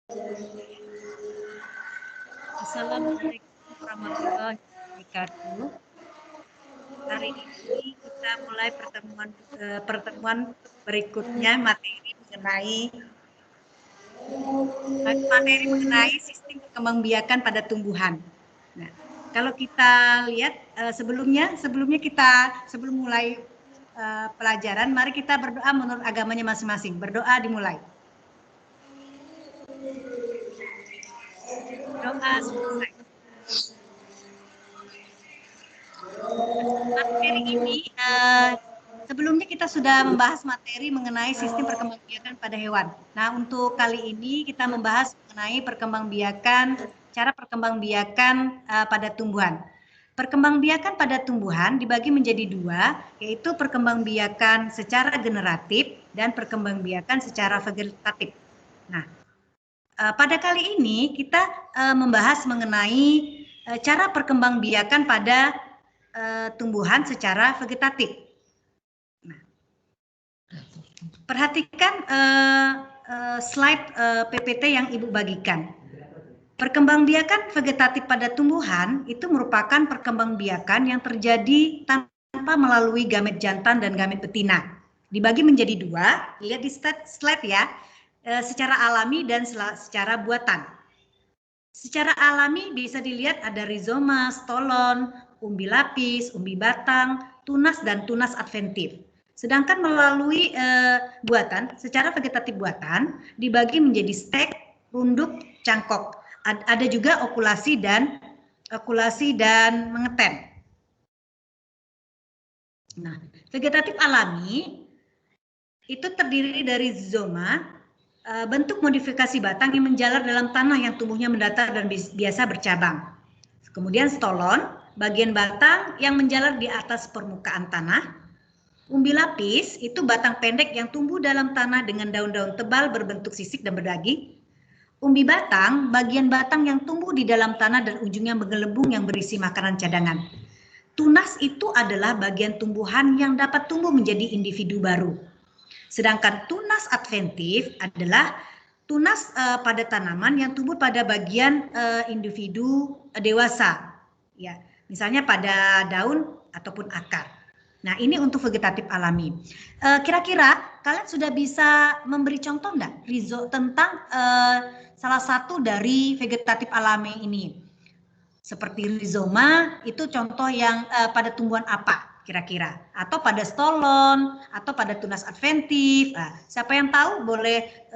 Assalamualaikum warahmatullahi wabarakatuh. Hari ini kita mulai pertemuan berikutnya materi mengenai sistem perkembangbiakan pada tumbuhan. Nah, kalau kita lihat sebelum mulai pelajaran, mari kita berdoa menurut agamanya masing-masing. Berdoa dimulai. Doa selesai. Materi ini sebelumnya kita sudah membahas materi mengenai sistem perkembangbiakan pada hewan. Nah, untuk kali ini kita membahas mengenai cara perkembangbiakan pada tumbuhan. Perkembangbiakan pada tumbuhan dibagi menjadi dua, yaitu perkembangbiakan secara generatif dan perkembangbiakan secara vegetatif. Nah, pada kali ini kita membahas mengenai cara perkembangbiakan pada tumbuhan secara vegetatif. Nah, perhatikan slide PPT yang Ibu bagikan. Perkembangbiakan vegetatif pada tumbuhan itu merupakan perkembangbiakan yang terjadi tanpa melalui gamet jantan dan gamet betina. Dibagi menjadi dua, lihat di slide ya, secara alami dan secara buatan. Secara alami bisa dilihat ada rizoma, stolon, umbi lapis, umbi batang, tunas, dan tunas adventif. Sedangkan melalui buatan, secara vegetatif buatan, dibagi menjadi stek, runduk, cangkok. Ada juga okulasi dan mengetem. Nah, vegetatif alami itu terdiri dari zoma, bentuk modifikasi batang yang menjalar dalam tanah yang tumbuhnya mendatar dan biasa bercabang. Kemudian stolon, bagian batang yang menjalar di atas permukaan tanah. Umbi lapis itu batang pendek yang tumbuh dalam tanah dengan daun-daun tebal berbentuk sisik dan berdaging. Umbi batang, bagian batang yang tumbuh di dalam tanah dan ujungnya menggelembung yang berisi makanan cadangan. Tunas itu adalah bagian tumbuhan yang dapat tumbuh menjadi individu baru. Sedangkan tunas adventif adalah tunas pada tanaman yang tumbuh pada bagian individu dewasa, ya, misalnya pada daun ataupun akar. Nah, ini untuk vegetatif alami. Kira-kira kalian sudah bisa memberi contoh enggak tentang salah satu dari vegetatif alami ini? Seperti rizoma, itu contoh yang pada tumbuhan apa kira-kira? Atau pada stolon, atau pada tunas adventif. Nah, siapa yang tahu boleh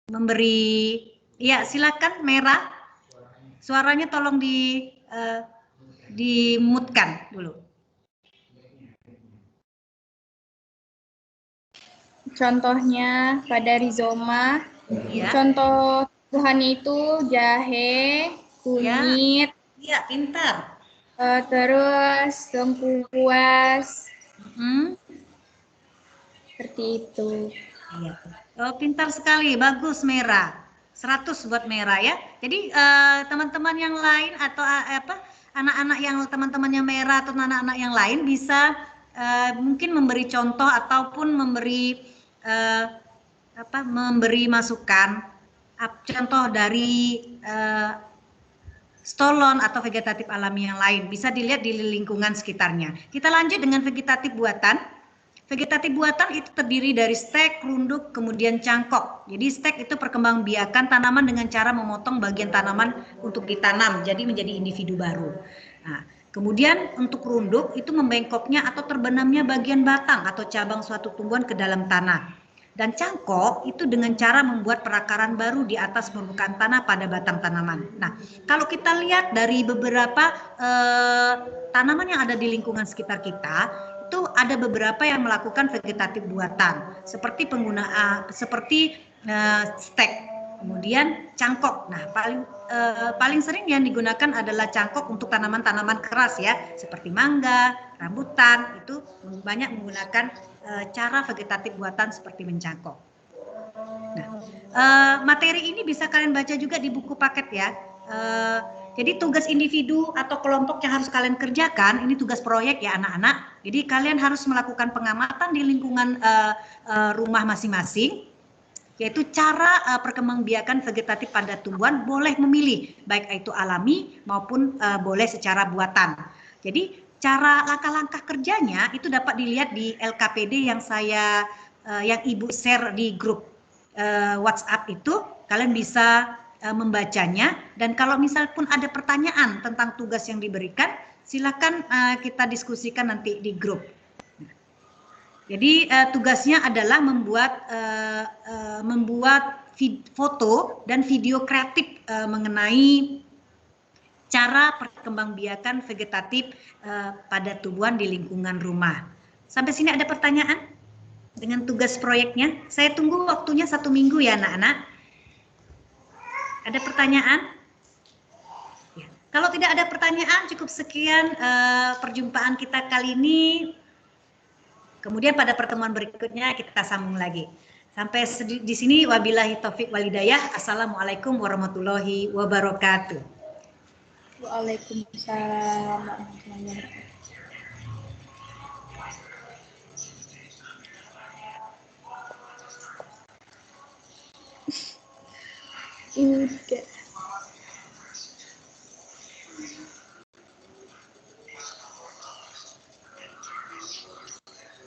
memberi, ya silakan Merah. Suaranya tolong dimutkan dulu. Contohnya pada rizoma, Ya. Contoh tumbuhannya itu jahe, kunyit, ya pintar. Terus lengkuas, seperti itu. Iya. Oh, pintar sekali, bagus Merah. 100 buat Merah ya. Jadi teman-teman yang lain atau anak-anak yang teman-temannya Merah atau anak-anak yang lain bisa mungkin memberi contoh ataupun memberi masukan contoh dari stolon atau vegetatif alami yang lain. Bisa dilihat di lingkungan sekitarnya. Kita lanjut dengan vegetatif buatan. Vegetatif buatan itu terdiri dari stek, runduk, kemudian cangkok. Jadi stek itu perkembangbiakan tanaman dengan cara memotong bagian tanaman untuk ditanam, jadi menjadi individu baru. Nah, kemudian untuk runduk itu membengkoknya atau terbenamnya bagian batang atau cabang suatu tumbuhan ke dalam tanah. Dan cangkok itu dengan cara membuat perakaran baru di atas permukaan tanah pada batang tanaman. Nah, kalau kita lihat dari beberapa tanaman yang ada di lingkungan sekitar kita, itu ada beberapa yang melakukan vegetatif buatan, seperti stek, kemudian cangkok. Nah, paling sering yang digunakan adalah cangkok untuk tanaman-tanaman keras ya, seperti mangga, rambutan, itu banyak menggunakan cara vegetatif buatan seperti mencangkok. Nah, materi ini bisa kalian baca juga di buku paket ya. Jadi tugas individu atau kelompok yang harus kalian kerjakan, ini tugas proyek ya anak-anak. Jadi kalian harus melakukan pengamatan di lingkungan rumah masing-masing. yaitu cara perkembangbiakan vegetatif pada tumbuhan boleh memilih, baik itu alami maupun boleh secara buatan. Jadi cara langkah-langkah kerjanya itu dapat dilihat di LKPD yang yang Ibu share di grup WhatsApp itu, kalian bisa membacanya, dan kalau misal pun ada pertanyaan tentang tugas yang diberikan, silakan kita diskusikan nanti di grup. Jadi tugasnya adalah membuat foto dan video kreatif mengenai cara perkembangbiakan vegetatif pada tumbuhan di lingkungan rumah. Sampai sini ada pertanyaan dengan tugas proyeknya? Saya tunggu waktunya 1 minggu ya anak-anak. Ada pertanyaan? Ya. Kalau tidak ada pertanyaan, cukup sekian perjumpaan kita kali ini. Kemudian pada pertemuan berikutnya kita sambung lagi. Sampai di sini, wabillahi taufik walhidayah. Assalamualaikum warahmatullahi wabarakatuh. Waalaikumsalam warahmatullahi wabarakatuh. Udah.